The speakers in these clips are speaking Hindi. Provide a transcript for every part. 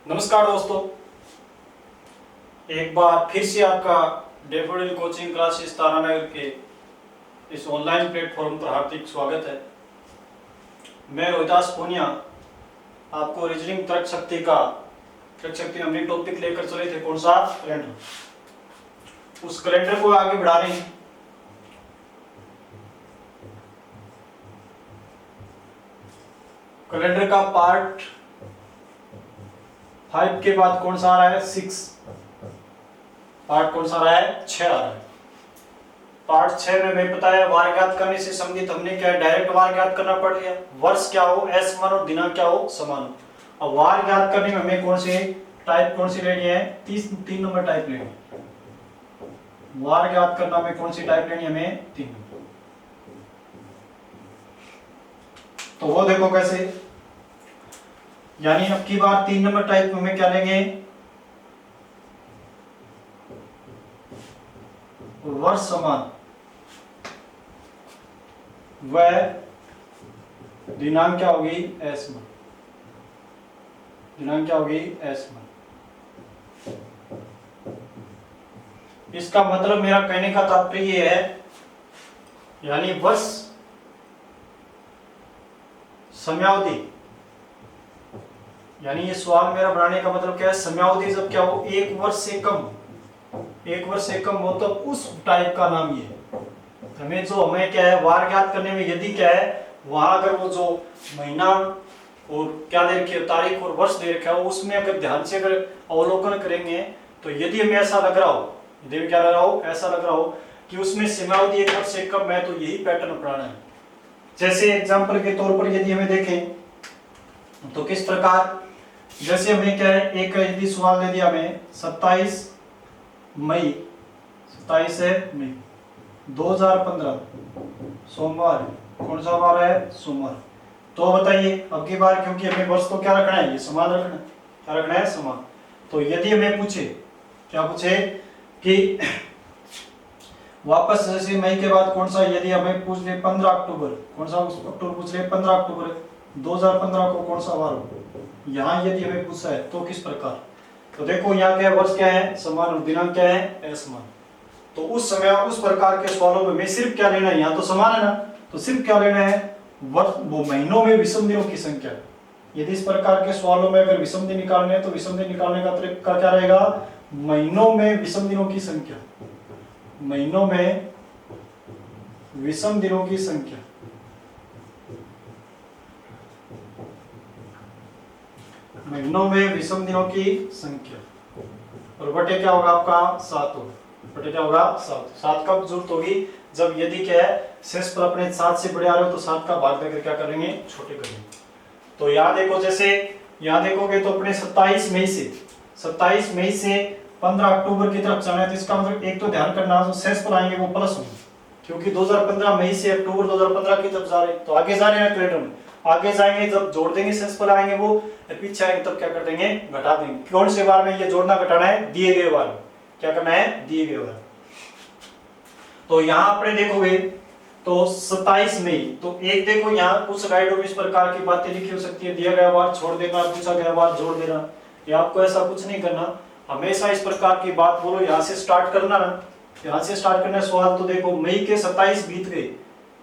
नमस्कार दोस्तों, एक बार फिर से आपका डैफोडिल कोचिंग क्लासेस तारानगर के इस ऑनलाइन प्लेटफॉर्म पर हार्दिक स्वागत है। मैं रोहिदास पूनिया आपको रीजनिंग तर्क शक्ति में हमने टॉपिक लेकर चले थे, कौन सा? कैलेंडर। उस कैलेंडर को आगे बढ़ा रहे हैं। कैलेंडर का पार्ट 5 के बाद कौन सा आ रहा है? 6। पार्ट कौन सा आ रहा है? 6 आ रहा है। पार्ट 6 में मैं बताया वार ज्ञात करने से संबंधित हमने क्या डायरेक्ट वार ज्ञात करना पड़ गया। वर्ष क्या हो, एस मान और दिनांक क्या हो, समान हो। अब वार ज्ञात करने में हमें कौन सी लेनी है? 3 नंबर टाइप लेनी है। वार ज्ञात करना में कौन सी टाइप लेनी है हमें? 3 नंबर। तो वो देखो कैसे, यानी अब की बार 3 नंबर टाइप में हमें क्या लेंगे? वर्ष समान वह दिनांक क्या होगी? एस मान। दिनांक क्या होगी? एस मान। इसका मतलब मेरा कहने का तात्पर्य ये है, यानी वर्ष समयावधि, यानी ये सवाल मेरा बनाने का मतलब क्या है? समयावधि जब क्या हो? 1 वर्ष से कम, 1 वर्ष से कम हो तो उस टाइप का नाम ये हमें जो हमें क्या है वार ज्ञात करने में, यदि क्या है वहां अगर वो जो महीना और क्या दे रखी है, तारीख और वर्ष दे रखा है, उसमें अगर ध्यान से अगर अवलोकन करेंगे तो यदि हमें ऐसा लग रहा हो, यदि क्या लग रहा हो, ऐसा लग रहा हो कि उसमें समयावधि 1 वर्ष से कम है, तो यही पैटर्न अपनाना है। जैसे एग्जाम्पल के तौर पर यदि हमें देखें तो किस प्रकार, जैसे हमें क्या है एक यदि सवाल दे दिया हमें 27 मई 2015 सोमवार, कौन सा वार है? सोमवार। तो बताइए अब की बार, क्योंकि हमें वर्ष तो क्या रखना है? ये समान रखना है। क्या रखना है? समान। तो यदि हमें पूछे, क्या पूछे कि वापस जैसे मई के बाद कौन सा, यदि हमें पूछ ले 15 अक्टूबर, कौन सा अक्टूबर पूछ ले? 15 अक्टूबर 2015 को कौन सा वार हो, यहाँ यदि हमें पूछा है तो किस प्रकार? तो देखो यहाँ क्या है, वर्ष क्या है? समान और दिनांक क्या है? असमान। तो उस समय उस प्रकार के सवालों में मैं सिर्फ क्या लेना है, यहाँ तो समान है ना, तो सिर्फ क्या लेना है? वर्ष, वो महीनों में विषम दिनों की संख्या। यदि इस प्रकार के सवालों में अगर विषम दिन निकालने हैं तो विषम दिन निकालने का तरीका क्या रहेगा? महीनों में विषम दिनों की संख्या, महीनों में विषम दिनों की संख्या, महीनों में विषम दिनों की संख्या, और बटे क्या होगा आपका? 7 होगा। बटे क्या होगा? 7। 7 कब जरूरत होगी? जब यदि क्या है शेष पर अपने 7 से बड़े आ रहे हो तो 7 का भाग देकर क्या करेंगे? छोटे करेंगे। तो यहाँ देखो, जैसे यहाँ देखोगे तो अपने 27 मई से 15 अक्टूबर की तरफ जाना है, तो इसका मतलब एक तो ध्यान करना जो शेष पर आएंगे वो प्लस होंगे, क्योंकि 2015 मई से अक्टूबर 2015 की तरफ जा रहे हैं, तो आगे जा रहे हैं कैलेंडर में, आगे जाएंगे जब जोड़ देंगे शेष पर आएंगे वो, पीछे आएंगे तब क्या कर देंगे? घटा देंगे। कौन से बार में ये जोड़ना घटाना है? दिए गए बार। क्या करना है? दिए गए बार। तो यहाँ आपने देखोगे तो 27 मई, तो एक देखो यहाँ कुछ गाइडों में इस प्रकार की बातें लिखी हो सकती है, दिया गया बार छोड़ देना, पूछा गया बार जोड़ देना। ये आपको ऐसा कुछ नहीं करना, हमेशा इस प्रकार की बात बोलो, यहाँ से स्टार्ट करना ना, यहाँ से स्टार्ट करना सवाल। तो देखो मई के 27 बीत गए,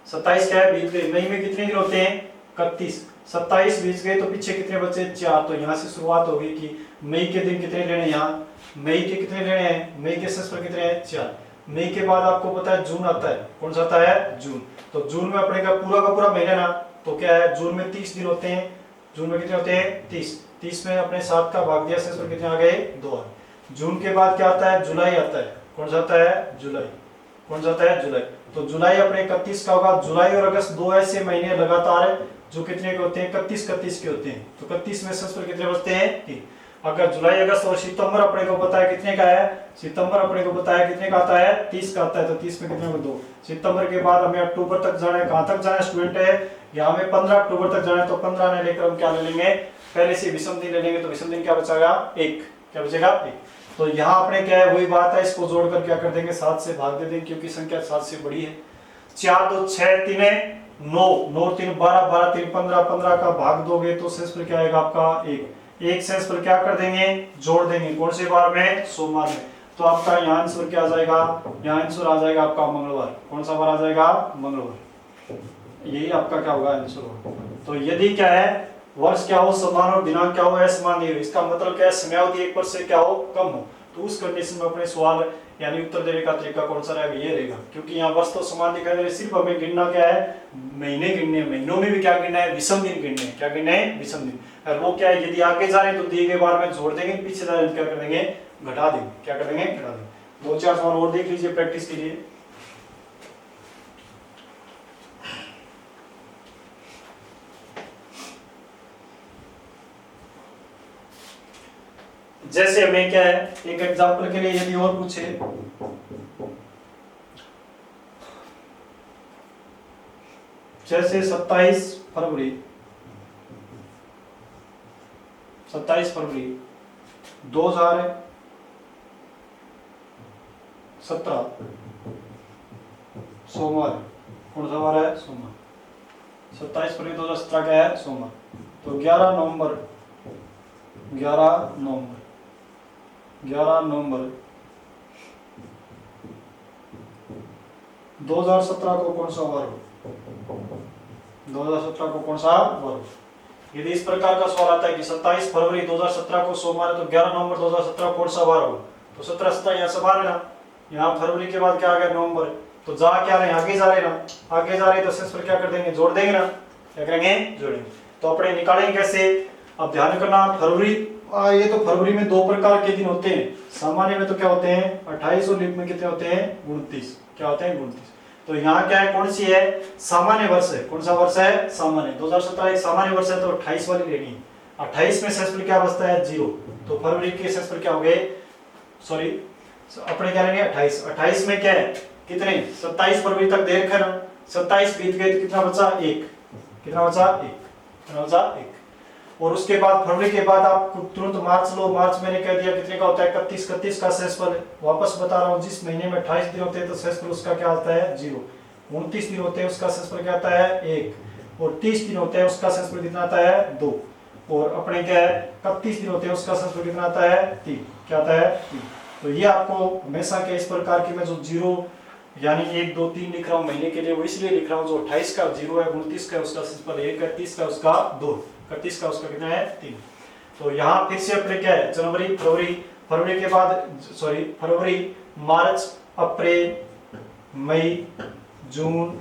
27 क्या है? बीत गए। मई में कितने दिन होते हैं? 31। 27 बीत गए तो पीछे कितने बचे? 4। तो यहाँ से शुरुआत होगी कि मई के दिन कितने लेने? यहाँ मई के कितने लेने हैं? मई के शेष पर कितने हैं? 4। मई के बाद आपको पता है जून आता है, कौन सा आता है? जून। तो जून में अपने का पूरा महीना ना, तो क्या है? जून में 30 दिन होते हैं। जून में कितने होते हैं? 30। 30 में अपने 7 का भाग दिया, शेष पर कितने आ गए? 2। जून के बाद क्या आता है? जुलाई आता है। कौन सा आता है? जुलाई। कौन सा आता है? जुलाई। तो जुलाई अपने 31 का होगा। जुलाई और अगस्त 2 ऐसे महीने लगातार है जो कितने के होते हैं? 31 के होते हैं। तो 31 में शेष पर कितने बचते हैं? 3। अगर जुलाई, अगस्त और सितंबर अपने को पता है कितने का है? सितंबर अपने को पता है कितने का आता है? 30 का आता है। तो 30 में कितने? 2। सितंबर के बाद हमें अक्टूबर तक जाना है। कहां तक जाना है स्टूडेंट है? यहाँ हमें 15 अक्टूबर तक जाना है, तो 15 ने लेकर हम क्या ले लेंगे? पहले से विषम दिन ले लेंगे, तो विषम दिन क्या बचेगा? 1। क्या बचेगा? 1। तो यहाँ अपने क्या है? वही बात है, इसको जोड़कर क्या कर देंगे? 7 से भाग दे देंगे, क्योंकि संख्या 7 से बड़ी है। 4 2 6 3 9 9 3 12 12 3 15 15 का भाग दोगे तो शेष पर क्या आएगा आपका? 1। एक सेंस पर क्या कर देंगे, जोड़ देंगे। कौन से बार में, सोमवार में। तो आपका यहाँ आंसर क्या आ जाएगा, यहाँ आंसर आ जाएगा आपका मंगलवार। कौन सा बार आ जाएगा, मंगलवार। यही आपका क्या होगा, आंसर होगा। तो यदि क्या है, वर्ष क्या हो समान और दिनांक क्या हो असमान नहीं हो, इसका मतलब क्या है, समयावधि एक वर्ष से क्या हो, कम हो, तो उस कंडीशन में अपने सवाल यानी उत्तर देने का तरीका कौन सा रहेगा, ये रहेगा। क्योंकि यहाँ वर्ष तो समान दिखाई दे रहे, सिर्फ हमें गिनना क्या है, महीने गिनने हैं। महीनों में भी क्या गिनना है, विषम दिन गिनने हैं। क्या गिनना है, विषम दिन। और वो क्या है, यदि आगे जा रहे हैं तो दिए गए बार में जोड़ देंगे, पीछे जा रहे हैं तो क्या कर देंगे, घटा देंगे। क्या कर देंगे, घटा देंगे। 2-4 सवाल और देख लीजिए प्रैक्टिस के लिए। जैसे हमें क्या है, एक एग्जांपल के लिए यदि और पूछे, जैसे 27 फरवरी 2017 सोमवार। कौन सा वार है, सोमवार। 27 फरवरी 2017 क्या है, सोमवार। तो 11 नवंबर 2017 को कौन सा वार हो, 2017 को कौन सा वार हो। यदि इस प्रकार का सवाल आता है कि 27 फरवरी 2017 को सोमवार है, तो 11 नवंबर 2017 कौन सा वार हो, तो 17 यहाँ सवाल है ना, यहाँ फरवरी के बाद क्या आ गया, नवंबर। तो जा क्या रहे हैं, आगे जा रहे हैं ना, आगे जा रहे हैं तो शेष पर क्या कर देंगे, जोड़ देंगे ना। क्या करेंगे, जोड़ेंगे। तो अपने निकालेंगे कैसे, अब ध्यान करना, फरवरी ये तो फरवरी में 2 प्रकार के दिन होते हैं। सामान्य में तो क्या होते हैं 28 और लीप में कितने होते हैं 29। क्या होते हैं 29। तो यहाँ क्या है, कौन सी है, सामान्य वर्ष है। कौन सा वर्ष है, सामान्य। 2017 एक सामान्य वर्ष है, तो 28 वाली लेनी है। 28 में शेषफल क्या बचता है, 0। तो फरवरी के शेषफल क्या हो गए, सॉरी अपने क्या लेंगे 28। 28 में क्या है, कितने 27 फरवरी तक देख कर 27 बीत गए तो कितना बचा, 1। कितना बचा, 1। कितना बचा, 1। और उसके बाद फरवरी के बाद आप तुरंत मार्च लो। मार्च मैंने कह दिया कितने का होता है, 31 का शेषफल। वापस बता रहा हूँ, जिस महीने में 28 दिन होते हैं तो शेषफल उसका क्या आता है, 0। 29 दिन होते हैं उसका शेषफल क्या आता है, 1। और 30 दिन होते हैं उसका शेषफल कितना आता है, 2। और अपने क्या है 31 दिन होते हैं उसका शेषफल कितना आता है, 3। क्या आता है, 3। तो ये आपको हमेशा के इस प्रकार की मैं जो 0 यानी 1 2 3 लिख रहा हूँ महीने के लिए, वो इसलिए लिख रहा हूँ, जो 28 का 0 है, 29 का उसका शेषफल 1 है, 30 का उसका 2, 31 का उसका कितना है, 3। तो यहाँ फिर से अपने क्या है, जनवरी फरवरी के बाद सॉरी फरवरी मार्च अप्रैल मई जून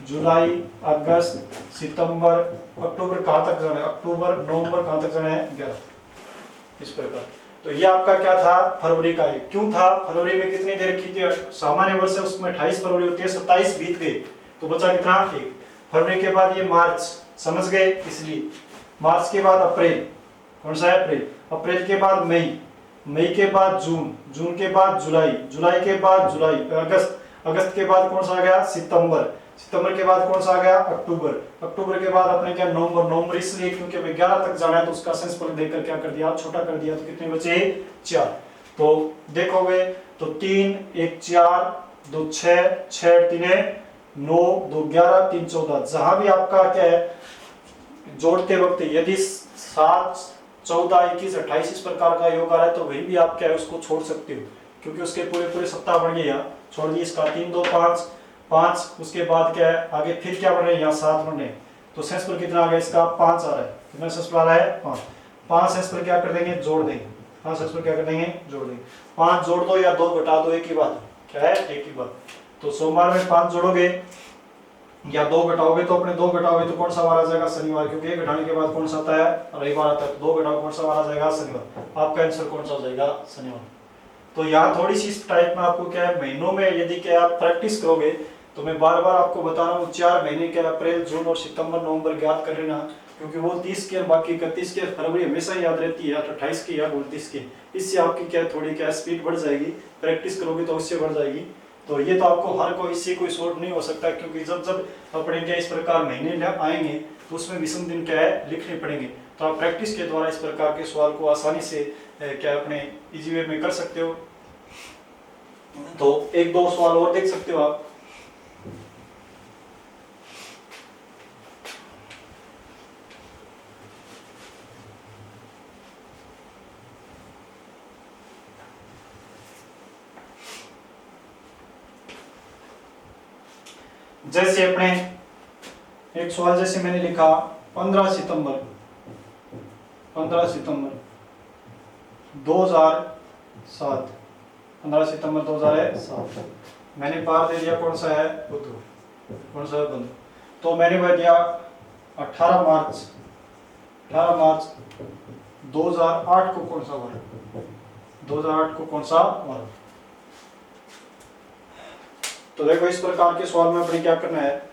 जुलाई अगस्त सितंबर अक्टूबर, कहाँ तक जाना है, अक्टूबर नवंबर कहाँ तक जाना है, 11। इस प्रकार। तो ये आपका क्या था, फरवरी का। क्यों था, फरवरी में कितनी देर की थी, सामान्य वर्ष है उसमें 28 फरवरी होती है, 27 बीत गए तो बचा कितना, 1। फरवरी के बाद ये मार्च, समझ गए, इसलिए मार्च के बाद अप्रैल, कौन सा है, अप्रैल। अप्रैल के बाद मई के बाद जून के बाद जुलाई के बाद जुलाई अगस्त के बाद कौन सा आ गया, सितंबर के बाद कौन सा आ गया, अक्टूबर के बाद अपने क्या, नवंबर इसलिए क्योंकि हमें 11 तक जाना है, तो उसका शेषफल देखकर क्या कर दिया, छोटा कर दिया। तो कितने बचे, 4। तो देखोगे तो 3 1 4 2 6 6 3 9 2 11 3 14। जहां भी आपका क्या है जोड़ते वक्त यदि 7 14 21 28 इस प्रकार का योग आ रहा है, तो वही भी आप क्या है उसको छोड़ सकते हो, क्योंकि उसके पूरे सप्ताह बन गए। यहाँ छोड़ दिए, इसका 3 2 5 उसके बाद क्या है आगे फिर क्या बन रहे हैं, यहाँ 7 बन रहे हैं। तो शेषफल कितना आ गया, इसका 5 आ रहा है। कितना शेषफल आ रहा है, 5 शेषफल क्या कर देंगे, जोड़ देंगे। 5 शेषफल क्या कर देंगे, जोड़ देंगे। 5 जोड़ दो या 2 घटा दो, एक ही बात क्या है, एक ही बात। तो सोमवार में 5 जोड़ोगे या 2 घटाओगे, तो अपने 2 घटाओगे तो कौन सा वार आ जाएगा, शनिवार। क्योंकि 1 घटाने के बाद कौन सा आता है, रविवार आता है। तो 2 घटाओ, कौन सा वार आ जाएगा, शनिवार। आपका आंसर कौन सा हो जाएगा, शनिवार। तो यहाँ थोड़ी सी इस टाइप में आपको क्या है, महीनों में यदि क्या आप प्रैक्टिस करोगे, तो मैं बार बार आपको बता रहा हूँ 4 महीने के अप्रैल जून और सितंबर नवंबर ज्ञात कर लेना, क्योंकि वो 30 के बाकी 31 के फरवरी हमेशा याद रहती है, 28 की या 29 की। इससे आपकी क्या थोड़ी क्या स्पीड बढ़ जाएगी, प्रैक्टिस करोगे तो उससे बढ़ जाएगी। तो ये तो आपको हर कोई इससे कोई शॉर्ट नहीं हो सकता, क्योंकि जब जब अपने क्या इस प्रकार महीने आएंगे तो उसमें विषम दिन क्या है लिखने पड़ेंगे। तो आप प्रैक्टिस के द्वारा इस प्रकार के सवाल को आसानी से क्या अपने इजी वे में कर सकते हो। तो 1-2 सवाल और देख सकते हो आप। जैसे अपने एक सवाल जैसे मैंने लिखा 15 सितंबर 2007, 15 सितंबर 2007। मैंने बार दे दिया कौन सा है बुध, कौन सा है बुध। तो मैंने बता दिया 18 मार्च 2008 को कौन सा वार, 2008 को कौन सा वार। तो देखो इस प्रकार के सवाल में अपने क्या करना है,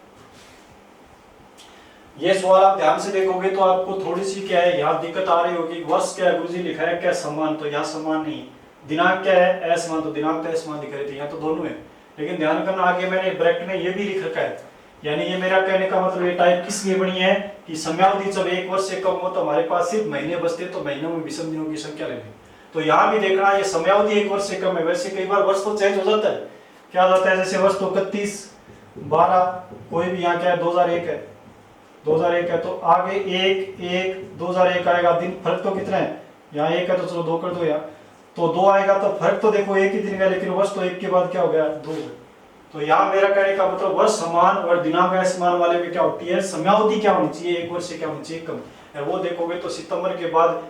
ये सवाल आप ध्यान से देखोगे तो आपको थोड़ी सी क्या है यहाँ दिक्कत आ रही होगी। वर्ष क्या है गुरुजी लिखा है क्या समान, तो यहाँ समान नहीं। दिनांक क्या है असमान, तो दिनांक तो असमान दिख रही थी, यहाँ तो दोनों है। लेकिन ध्यान करना आगे मैंने ब्रैकेट में ये भी लिख रखा है, यानी ये मेरा कहने का मतलब ये टाइप किस लिए बनी है कि समयावधि जब 1 वर्ष से कम हो तो हमारे पास सिर्फ महीने बचते, तो महीनों में विषम दिनों की संख्या लेंगे। तो यहाँ भी देखना ये समयावधि 1 वर्ष से कम है। वैसे कई बार वर्ष तो चेंज हो जाता है, क्या होता है जैसे वर्ष तो 31/12 कोई भी यहाँ क्या है 2001 है, 2001 है तो आगे 1/1/2001 आएगा। दिन फर्क तो कितना है, यहाँ 1 है तो चलो 2 कर दो यार, तो 2 आएगा तो फर्क तो देखो एक ही दिन का, लेकिन वर्ष तो 1 के बाद क्या हो गया 2। तो यहाँ मेरा कहने का मतलब वर्ष समान और दिनांक असमान वाले में क्या होती है समयावधि क्या होनी चाहिए 1 वर्ष से क्या होनी चाहिए कम। वो देखोगे तो सितंबर के बाद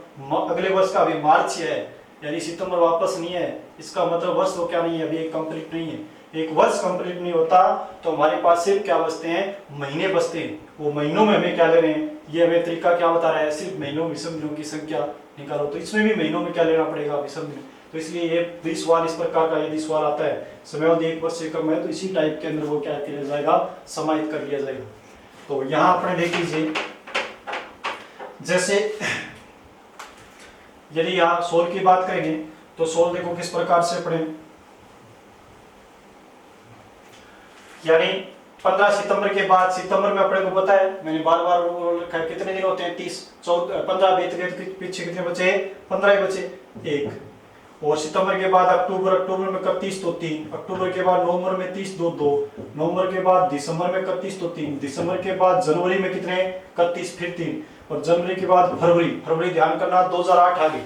अगले वर्ष का अभी मार्च है, यानी सितंबर वापस नहीं है, इसका मतलब वर्ष तो क्या नहीं है अभी एक कंप्लीट नहीं है। एक वर्ष कंप्लीट नहीं होता तो हमारे पास सिर्फ क्या बचते हैं महीने बचते हैं। वो महीनों में हमें क्या ले रहे हैं, ये हमें तरीका क्या बता रहा है सिर्फ महीनों में विषम दिनों की संख्या निकालो। तो इसमें भी महीनों में क्या लेना पड़ेगा विषम दिन। तो इसलिए ये भी सवाल इस प्रकार का यदि सवाल आता है समयावधि 1 वर्ष से कम है तो इसी टाइप के अंदर वो क्या किया जाएगा समाहित कर लिया जाएगा। तो यहाँ अपने देख लीजिए जैसे यदि यहाँ सोल की बात करेंगे तो सोल देखो किस प्रकार से पढ़े, यानी 15 सितंबर के बाद सितंबर में अपने को पता है मैंने बार बार लिखा है कितने दिन होते हैं 30, 15 बीत गए तो पीछे कितने बचे 15 ही बचे 1। और सितंबर के बाद अक्टूबर में 31 तो 3, अक्टूबर के बाद नवंबर में 30 तो 2, नवंबर के बाद दिसंबर में 31 तो 3, दिसंबर के बाद जनवरी में कितने 31 फिर 3, और जनवरी के बाद फरवरी ध्यान करना 2008 आ गई,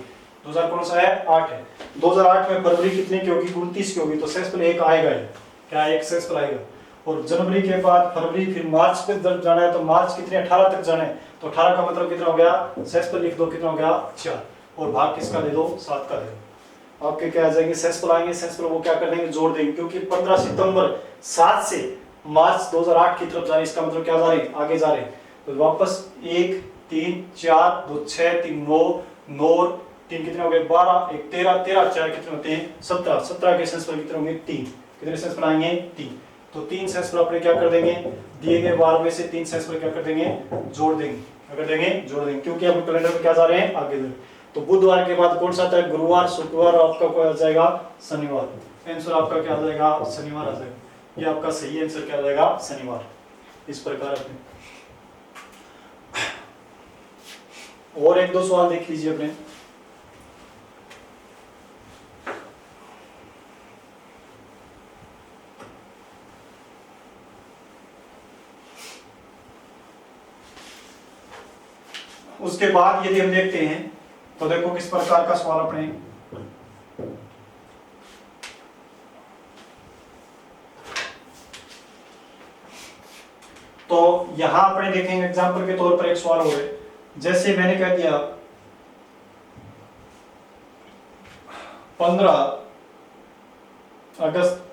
2000 कौन सा है 8 है, 2008 में फरवरी कितने की होगी 29 की होगी, तो सेंस एक आएगा क्या एक सेंस आएगा। और जनवरी के बाद फरवरी फिर मार्च पे जाना है तो मार्च कितने 18 तक जाना है, तो 18 का मतलब कितना हो गया सेंस लिख दो कितना हो गया 4, और भाग किसका दे दो 7 का दे दो। आपके क्या आ जाएंगे सेंस आएंगे, सेंस वो क्या कर देंगे जोड़ देंगे, क्योंकि 15 सितंबर 7 से मार्च 2008 की तरफ जा रहे, इसका मतलब क्या जा रहे आगे जा रहे, तो वापस 1 3 4 2 6 3 9 9 3 कितने हो गए 12 1 13 13 4 कितने होते हैं 17, 17 के सेंस कितने होंगे 3, कितने सेंस बनाएंगे 3, तो 3 सेंस पर अपने क्या कर देंगे दिए गए वार में से 3 सेंस पर क्या कर देंगे जोड़ देंगे, क्या कर देंगे जोड़ देंगे, क्योंकि अब कैलेंडर में क्या जा रहे हैं आगे। तो बुधवार के बाद कौन सा आता है गुरुवार, शुक्रवार, आपका क्या आ जाएगा शनिवार। आंसर आपका क्या आ जाएगा शनिवार आ जाएगा, ये आपका सही आंसर क्या आ जाएगा शनिवार। इस प्रकार अपने और 1-2 सवाल देख लीजिए अपने। उसके बाद यदि हम देखते हैं तो देखो किस प्रकार का सवाल अपने तो यहां अपने देखेंगे एग्जांपल के तौर पर एक सवाल हो रहा है, जैसे मैंने कह दिया 15 अगस्त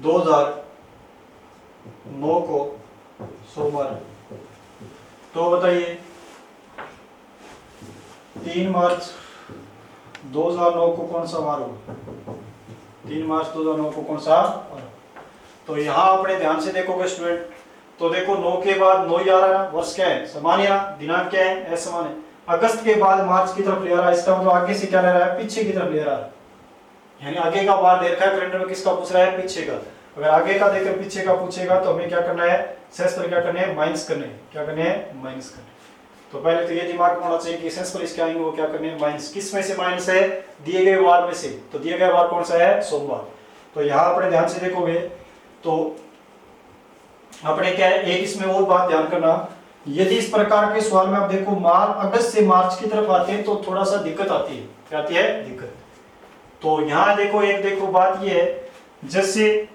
2009 को सोमवार, तो बताइए 3 मार्च 2009 को कौन सा वार होगा, 3 मार्च 2009 को कौन सा वार। तो यहाँ अपने ध्यान से देखोगे स्टूडेंट, तो देखो 9 के बाद 9 ही आ रहा है, वर्ष क्या है समान ही रहा, दिनांक क्या है असमान है। अगस्त के बाद मार्च की तरफ ले रहा है, इसका मतलब आगे से क्या ले रहा है पीछे की तरफ ले रहा है, यानी आगे का वार दे रखा है कैलेंडर में, किसका पूछ रहा है पीछे का। अगर आगे का देकर पीछे का पूछेगा तो हमें क्या करना है सेंस पर क्या करना है माइनस करने हैं, क्या करने हैं माइनस करने। तो पहले तो ये दिमाग में होना चाहिए कि सेंस पर इसके आएंगे वो क्या करने हैं माइनस, किस में से माइनस है दिए गए वार में से, तो दिए गए वार कौन सा है सोमवार। तो यहाँ अपने ध्यान से देखोगे तो अपने क्या है एक इसमें और बात ध्यान करना, यदि इस प्रकार के सवाल में आप देखो अगस्त से मार्च की तरफ आते हैं तो थोड़ा सा दिक्कत आती है, क्या आती है दिक्कत। तो यहाँ देखो एक देखो बात ये है, जैसे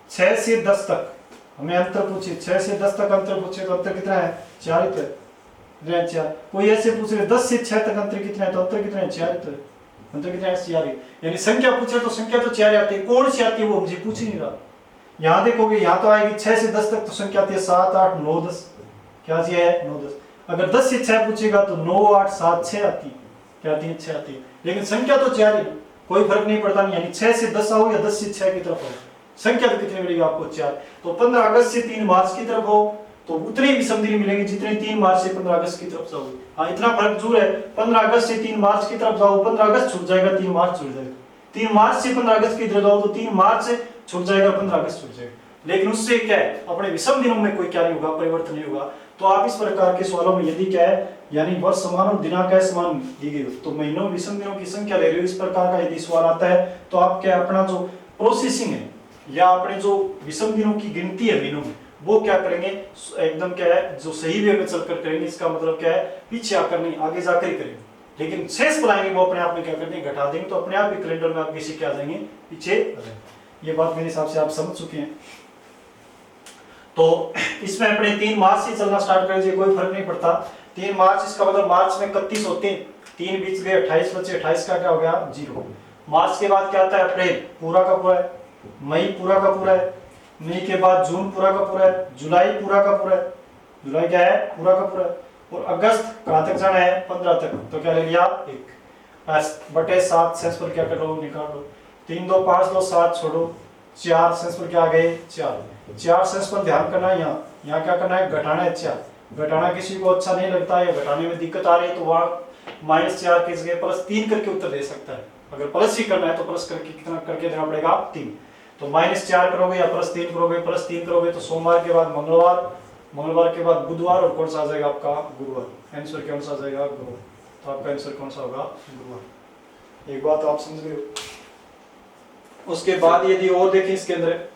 6 से 10 तक हमें अंतर पूछे, 6 से 10 तक अंतर पूछे तो अंतर कितना है 4 ही तो है, 4। कोई ऐसे पूछे 10 से 6 तक अंतर कितना है तो अंतर कितना है 4 ही तो है, अंतर कितना है 4 ही। यानी संख्या पूछे तो संख्या तो 4 आती है, कौन सी आती है वो मुझे पूछ ही नहीं रहा। यहाँ देखोगे यहाँ तो आएगी 6 से 10 तक तो संख्या आती है 7 8 9 10, क्या आती है 9 10। अगर 10 से 6 पूछेगा तो 9 8 7 6 आती है, क्या आती है 6 आती है, लेकिन संख्या तो 4 ही, कोई फर्क नहीं पड़ता। नहीं, यानी 6 से 10 आओ या 10 से 6 की तरफ आओ, संख्या तो कितनी मिलेगी आपको 4। तो 15 अगस्त से 3 मार्च की तरफ हो तो उतनी विषमदिनी मिलेंगे जितने 3 मार्च से 15 अगस्त की तरफ जाओगे। हाँ इतना फर्क जरूर है, 15 अगस्त से 3 मार्च की तरफ जाओ 15 अगस्त छूट जाएगा 3 मार्च छूट जाएगा, 3 मार्च से 15 अगस्त की तरफ जाओ तो 3 मार्च से छूट जाएगा 15 अगस्त छूट जाएगा। लेकिन उससे क्या है, अपने विषम दिनों में कोई क्या नहीं होगा, परिवर्तन नहीं होगा। तो आप इस प्रकार के सवालों में यदि क्या है, यानी वर्ष समान और दिनांक समान दी गई हो तो महीनों विषम दिनों की संख्या ले रहे हो, इस प्रकार का यदि सवाल आता है तो आप क्या अपना जो प्रोसेसिंग है या अपने जो विषम दिनों की गिनती है महीनों में वो क्या करेंगे, एकदम क्या है जो सही वे में चलकर करेंगे। इसका मतलब क्या है, पीछे आकर नहीं आगे जाकर ही करेंगे। लेकिन शेष बुलाएंगे वो अपने आप में क्या कर देंगे, घटा देंगे, तो अपने आप ही कैलेंडर में आप किसी क्या आ जाएंगे, पीछे आ जाएंगे। ये बात मेरे हिसाब से आप समझ चुके हैं। तो इसमें अपने 3 मार्च से चलना स्टार्ट कर दीजिए, कोई फर्क नहीं पड़ता। 3 मार्च इसका मतलब मार्च में 31 होते हैं, 3 बीच गए 28 बचे, 28 का क्या हो गया 0। मार्च के बाद क्या आता है, अप्रैल पूरा का पूरा है, मई पूरा का पूरा है, मई के बाद जून पूरा का पूरा है, जुलाई पूरा का पूरा है, जुलाई क्या है पूरा का पूरा है, और अगस्त कहाँ तक जाना है 15 तक, तो क्या ले लिया 1 बटे 7 शेष पर क्या करो निकाल लो, 3 2 5 लो 7 छोड़ो 4 शेष पर क्या आ गए 4 शेष पर ध्यान करना है। यहाँ क्या करना है, घटाना है 4। घटाना किसी को अच्छा नहीं लगता है, घटाने में दिक्कत आ रही है तो वहाँ -4 की जगह +3 करके उत्तर दे सकता है। अगर प्लस ही करना है तो प्लस करके कितना करके देना पड़ेगा 3। तो -4 करोगे या +3 करोगे, +3 करोगे तो सोमवार के बाद मंगलवार, मंगलवार के बाद बुधवार, और कौन सा आ जाएगा आपका गुरुवार। आंसर कौन सा आ जाएगा गुरुवार। तो आपका आंसर कौन सा होगा गुरुवार। एक बात आप समझ रहे हो। उसके बाद यदि और देखें इसके अंदर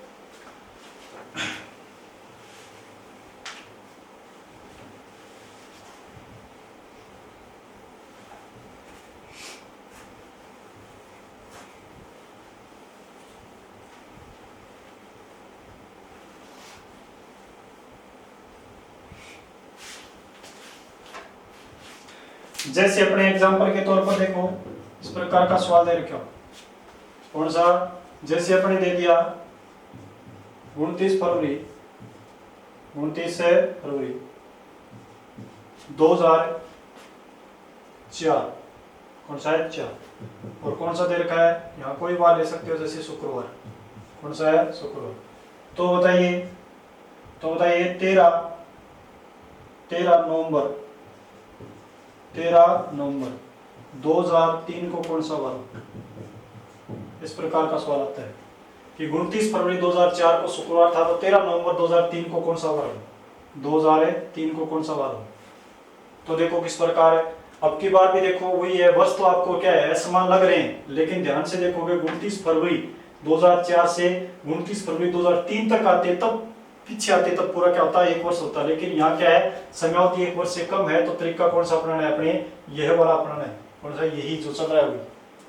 जैसे अपने एग्जांपल के तौर पर देखो, इस प्रकार का सवाल दे रखा कौन सा, जैसे अपने दे दिया 29 फरवरी 2004, कौन सा है 4, और कौन सा दे रखा है, यहाँ कोई बार ले सकते हो जैसे शुक्रवार, कौन सा है शुक्रवार। तो बताइए 13 नवंबर 2003 को कौन सा वार। इस प्रकार का सवाल आता है कि 29 फरवरी 2004 को शुक्रवार था, तो 13 नवंबर 2003 को कौन सा वार है, 2003 को कौन सा वार है। तो देखो किस प्रकार है। अब की बार भी देखो वही है, वर्ष तो आपको क्या है समान लग रहे हैं, लेकिन ध्यान से देखोगे 29 फरवरी 2004 से 29 फरवरी 2003 तक आते, तब पीछे आते तब पूरा क्या होता है 1 वर्ष होता है। लेकिन यहाँ क्या है समयावधि 1 वर्ष से कम है, तो तरीका कौन सा अपनाना है, अपने यह वाला अपनाना है, कौन सा, यही जो चल रहा है वही।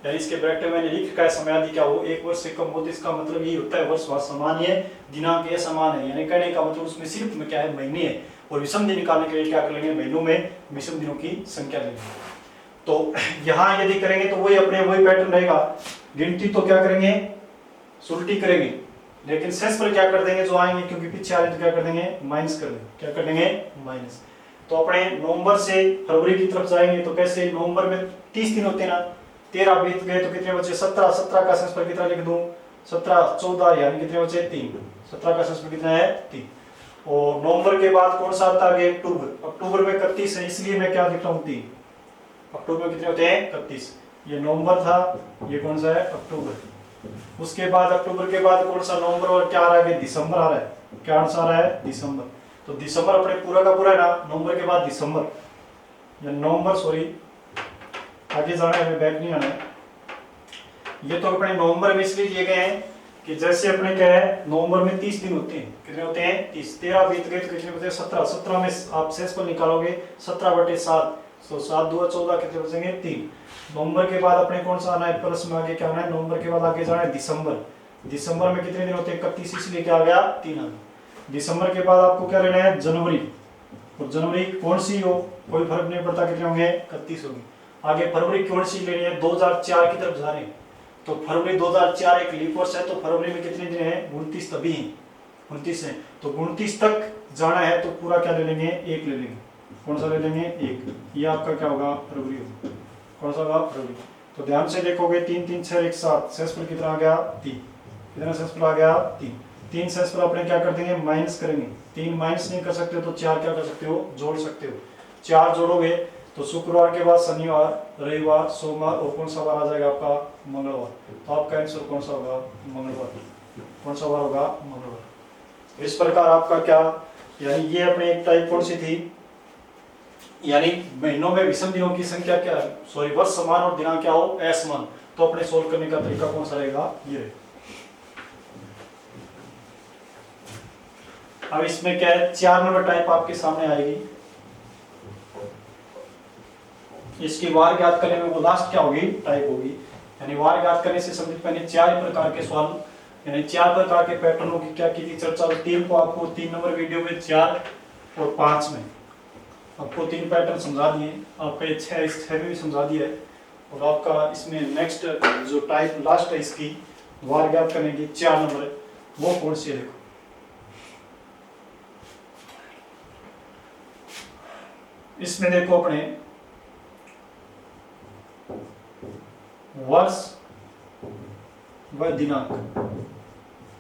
यानी इसके ब्रैकेट में मैंने लिख रखा है समयावधि क्या हो 1 वर्ष से कम हो, तो इसका मतलब यही होता है वर्ष समान है, दिनांक ये समान है। यानी कहने का मतलब उसमें सिर्फ में क्या है महीने है, और विषम दिन निकालने के लिए क्या कर लेंगे, महीनों में विषम दिनों की संख्या लेंगे। तो यहाँ यदि करेंगे तो वही अपने वही पैटर्न रहेगा, गिनती तो क्या करेंगे उल्टी करेंगे, लेकिन शेष पर क्या कर देंगे जो आएंगे, क्योंकि पीछे आ रहे तो क्या कर देंगे माइनस कर देंगे, क्या कर देंगे माइनस। तो अपने नवंबर से फरवरी की तरफ जाएंगे तो कैसे, नवंबर में 30 दिन होते हैं ना, 13 बीत गए तो कितने बचे 17, 17 का शेष पर कितना लिख दूं 17, 14 यानी कितने बचे 3, 17 का शेष पर कितना है 3। और नवंबर के बाद कौन सा आता है अक्टूबर, अक्टूबर में 31 है, इसलिए मैं क्या लिखता हूँ 3। अक्टूबर में कितने होते हैं 31, ये नवंबर था, ये कौन सा है अक्टूबर। उसके बाद अक्टूबर के बाद कौन सा नवंबर, और क्या आ रहा है दिसंबर आ रहा है, क्या आंसर आ रहा है दिसंबर। तो दिसंबर अपने पूरा का पूरा है ना, नवंबर के बाद दिसंबर या नवंबर, सॉरी आगे जाना है बैक नहीं आना है। ये तो अपने नवंबर में इसलिए दिए गए हैं कि जैसे अपने क्या है नवंबर में 30 दिन होते हैं, कितने होते हैं 30, 13 बीत गए तो कितने होते हैं 17, 17 में आप शेष पर निकालोगे 17/7 तो 7 दूना 14, कितने बचेंगे 3। नवंबर के बाद अपने कौन सा आना है, प्लस में आगे क्या आना है, नवंबर के बाद आगे जाना है दिसंबर। दिसंबर में कितने दिन होते हैं, 31, इसलिए क्या आ गया 3 आ गया। दिसंबर के बाद आपको क्या लेना है, जनवरी। और जनवरी कौन सी हो, कोई फर्क नहीं पड़ता, कितने होंगे 31 होंगे। आगे फरवरी कौन सी लेनी है, 2004 की तरफ जा रहे हैं, तो फरवरी 2004 एक लीप वर्ष है, तो फरवरी में कितने दिन है, 29 तभी है, 29 है, तो 29 तक जाना है, तो पूरा क्या ले लेंगे, 1 ले लेंगे। कौन सा ले लेंगे, 1। ये आपका क्या होगा, फरवरी होगा। कौन सा होगा, फरवरी। तो ध्यान से देखोगे 3 3 6 1 7, शेषफल कितना आ गया 3। कितना शेषफल आ गया 3। 3 शेषफल अपने क्या कर देंगे, माइनस करेंगे। 3 माइनस नहीं कर सकते तो 4 क्या कर सकते हो, जोड़ सकते हो। 4 जोड़ोगे तो शुक्रवार के बाद शनिवार, रविवार, सोमवार और कौन सा वार आ जाएगा आपका, मंगलवार। तो आपका आंसर कौन सा होगा, मंगलवार। कौन सा वार होगा, मंगलवार। इस प्रकार आपका क्या, यानी ये अपने एक टाइप कौन सी थी, यानी महीनों में विषम दिनों की संख्या क्या, सॉरी वर्ष समान और दिनांक क्या हो, असमान। तो अपने सोल्व करने का तरीका कौन सा रहेगा, ये। अब इसमें क्या है, 4 नंबर टाइप आपके सामने आएगी। इसकी वार ज्ञात करने में वो लास्ट क्या होगी, टाइप होगी। यानी वार ज्ञात करने से संबंधित मैंने 4 प्रकार के सवाल, यानी 4 प्रकार के पैटर्नों की क्या की थी चर्चा। 3 को आपको 3 नंबर वीडियो में, 4 और 5 में आपको 3 पैटर्न समझा दिए। आपका ये 6 में भी समझा दिया है। और आपका इसमें नेक्स्ट जो टाइप लास्ट है इसकी वार ज्ञात करने की 4 नंबर, वो कौन सी है, देखो। इसमें देखो अपने वर्ष व दिनांक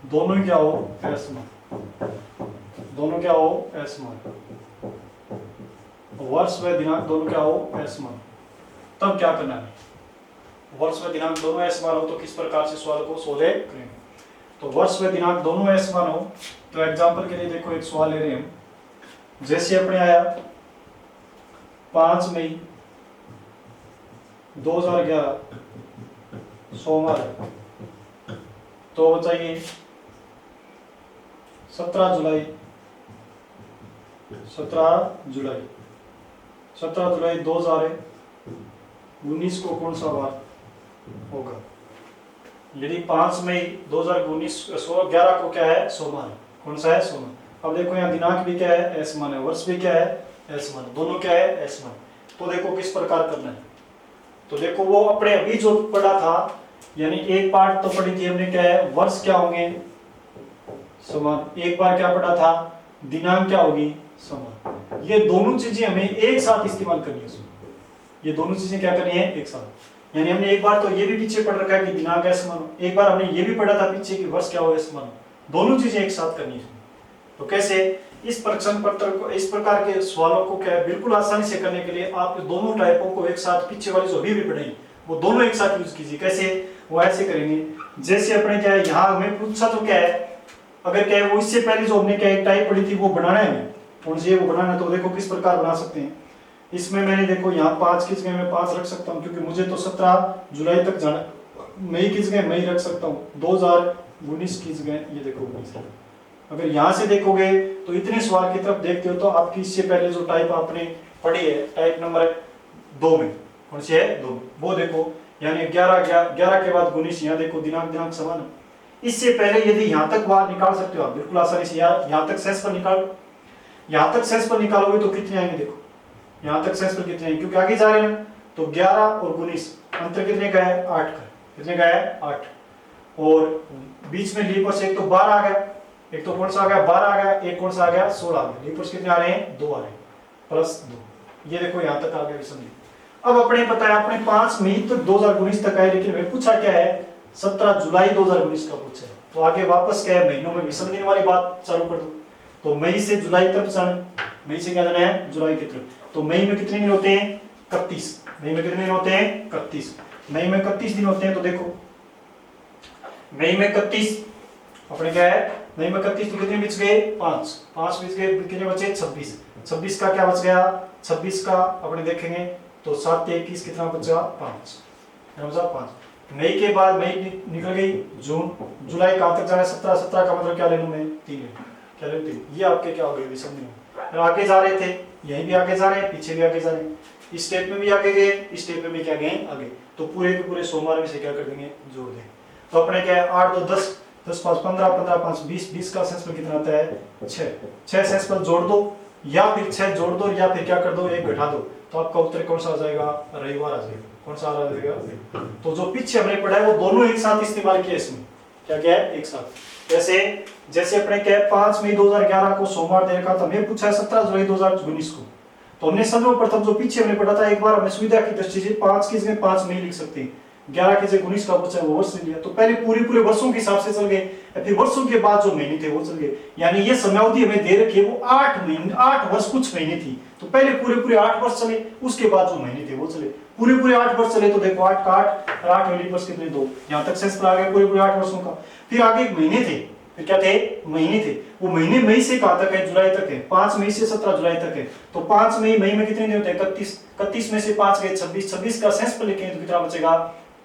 दोनों क्या हो, असमान। दोनों क्या हो, असमान। वर्ष व दिनांक दोनों क्या हो, असमान। तब क्या करना है, वर्ष व दिनांक दोनों असमान हो तो किस प्रकार से सवाल को सोल्व करेंगे। तो वर्ष व दिनांक दोनों असमान हो तो एग्जांपल के लिए देखो एक सवाल ले रहे हैं हम। जैसे अपने आया 5 मई 2011 सोमवार, तो बताइए 17 जुलाई 2019 को कौन सा वार होगा। यदि 5 मई 2019 11 को क्या है, सोमवार। कौन सा है, सोमवार। अब देखो यहाँ दिनांक भी क्या है, असमान है, वर्ष भी क्या है, असमान, दोनों क्या है, असमान। तो देखो किस प्रकार करना है। तो देखो वो अपने अभी जो पढ़ा था, यानी एक पार्ट तो पढ़ी थी हमने, क्या है, वर्ष क्या होंगे, समान। एक बार क्या पढ़ा था, दिनांक क्या होगी, समान। ये दोनों चीजें हमें एक साथ इस्तेमाल करनी है। ये दोनों चीजें क्या करनी है, एक साथ। यानी हमने एक बार तो ये भी पीछे पढ़ रखा है कि दिनांक है समान, एक बार हमने ये भी पढ़ा था पीछे कि वर्ष क्या होगा, समान। दोनों चीजें एक साथ करनी है। तो कैसे, इस प्रश्न पत्र को, इस प्रकार के सवालों को क्या है, बिल्कुल आसानी से करने के लिए आप दोनों टाइपों को एक साथ, पीछे वाले जो भी पढ़ेंगे वो दोनों एक साथ यूज कीजिए। कैसे, वो ऐसे करेंगे, जैसे अपने क्या है, यहाँ हमें पूछा तो क्या है, अगर क्या है वो इससे पहले जो हमने क्या एक टाइप पढ़ी थी वो बनाना है, कौन सी है वो बनाना है। तो देखो किस प्रकार बना सकते हैं। इसमें मैंने देखो यहाँ 5 की जगह मैं 5 रख सकता हूँ, क्योंकि मुझे तो 17 जुलाई तक जाना। मई की जगह मई रख सकता हूँ, 2019 की जगह ये देखो 19। अगर यहाँ से देखोगे तो इतने सवाल की तरफ देखते हो तो आपकी इससे पहले जो टाइप आपने पढ़ी है, टाइप नंबर 2 में, कौन सी है, 2 में, वो देखो। यानी 11 के बाद 19, यहाँ देखो दिनांक समान है। इससे पहले यदि यहाँ तक वार निकाल सकते हो आप बिल्कुल आसानी से, यहाँ तक शेष पर निकालो। यहाँ तक शेष पर निकालोगे तो कितने आएंगे, देखो यहाँ तक शेष पर कितने आएंगे, क्योंकि आगे जा रहे हैं। तो 11 और 19 अंतर कितने का है, 8 का। कितने का है, 8। और बीच में लीपर्स एक तो 12 आ गया, एक तो कौन सा आ गया, 12 आ गया, एक कौन सा आ गया, 16 आ गया। लीपर्स कितने आ रहे हैं, 2 आ रहे हैं, +2। ये देखो यहाँ तक आ गया विषम। अब अपने पता है अपने 5 मई तक 2019 तक आए, लेकिन मैं पूछा क्या है, 17 जुलाई 2019 का पूछा है। तो आगे वापस क्या है, महीनों में विषम दिन वाली बात चालू कर दो। तो मई से जुलाई तक जाना, मई से क्या जाना है, जुलाई की तरफ। तो मई में कितने दिन होते हैं, 31। मई में कितने दिन होते हैं, 31। मई में 31 दिन होते हैं। तो देखो मई में 31 अपने क्या है, मई में 31 तो कितने बच गए, 5 बच गए, कितने बचे, 26 का क्या बच गया, 26 का अपने देखेंगे तो 7 से 21 कितना बचा, 5। मई के बाद मई निकल गई, जून, जुलाई कहां तक जाना है, 17 का मतलब क्या ले लूं मैं, 3 क्या ले लूं, 3। ये आपके क्या हो गए विषम दिन। आगे जा रहे थे, यहीं भी आगे जा रहे हैं, पीछे भी आगे जा रहे हैं। इस स्टेप में भी आगे गए, इस स्टेप में भी क्या गए आगे, तो पूरे के पूरे सोमवार में से क्या कर देंगे जोड़ देंगे। तो अपने क्या है 8 2 10, 10 5 15, 15 5 20, 20 का सेंसफल कितना आता है 6, 6 सेंसफल जोड़ दो या फिर 6 जोड़ दो या फिर क्या कर दो 1 घटा दो, तो आपका उत्तर कौन सा आ जाएगा रविवार आ जाएगा। कौन सा आ जाएगा, तो जो पीछे हमने पढ़ा है वो दोनों एक साथ इस्तेमाल किया इसमें, क्या क्या है एक साथ। जैसे जैसे अपने क्या 5 मई 2011 को सोमवार दे रखा था, मैं पूछा है 17 जुलाई 2019 को, तो हमने सर्वप्रथम जो पीछे हमने पढ़ा था एक बार हमने सुविधा की दृष्टि से 5 की जगह 5 मई लिख सकते हैं, 11 की जगह 19 का पूछा वो वर्ष लिया, तो पहले पूरे वर्षों के हिसाब से चल गए, फिर वर्षों के बाद जो महीने थे वो चल गए, यानी ये समयावधि हमें दे रखी है वो 8 महीने 8 वर्ष कुछ महीने थी, तो पहले पूरे 8 वर्ष चले, उसके बाद जो महीने थे वो चले, पूरे 8 वर्ष चले, तो देखो 8 का 8 और 8 मिली वर्ष कितने 2, यहाँ तक शेष पर आ गए पूरे 8 वर्षों का। फिर आगे महीने थे, फिर क्या थे महीने थे, वो महीने मई से कहां तक है जुलाई तक है, 5 मई से 17 जुलाई तक है, तो 5 मई में कितने दिन होते हैं 31, 31 में से 5 गए 26, 26 का शेष पर लिखेंगे तो कितना बचेगा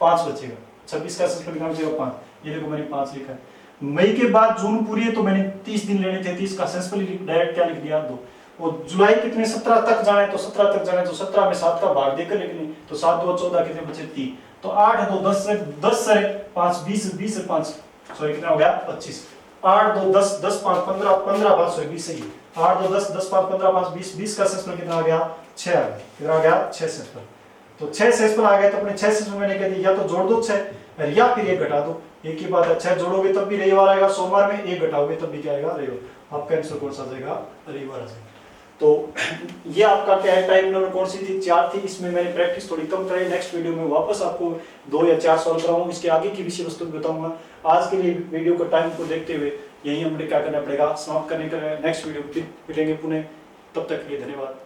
5 बचेगा, 26 का शेष पर कितना बचेगा 5, ये देखो मैंने 5 लिखा है। मई के बाद जून पूरी है तो मैंने 30 दिन लेने थे, 30 का शेष पर डायरेक्ट क्या लिख दिया 2, और जुलाई कितने 17 तक जाना है, तो 17 तक जाना है तो 17 में 7 का भाग देकर लिखनी, तो 7 2 14 कितने बचे 3, तो 8 2 10 से 5 20 20 से 5 सॉरी कितना हो गया 25, 8 2 10 10 5 15 15 5 20 सही है, 8 2 10 10 5 15 5 20 20 का सेंसफल कितना आ गया 6 आ गया, कितना आ गया 6 सेंसफल, तो 6 सेंसफल आ गए, तो अपने 6 सेंसफल मैंने कह दिया या तो जोड़ दो 6 या फिर 1 घटा दो, एक ही बात है 6 जोड़ोगे तब भी रविवार आएगा सोमवार में, 1 घटाओगे तब भी क्या आएगा रविवार, आपका आंसर कौन सा आ जाएगा रविवार आ जाएगा। तो ये आपका क्या है टाइम नंबर कौन सी थी 4 थी, इसमें मैंने प्रैक्टिस थोड़ी कम कराई, नेक्स्ट वीडियो में वापस आपको 2 या 4 सॉल्व कराऊंगा, इसके आगे की विषय वस्तु बताऊंगा। आज के लिए वीडियो को टाइम को देखते हुए यही हमें क्या करना पड़ेगा समाप्त करने का, नेक्स्ट वीडियो मिलेंगे पुनः, तब तक के लिए धन्यवाद।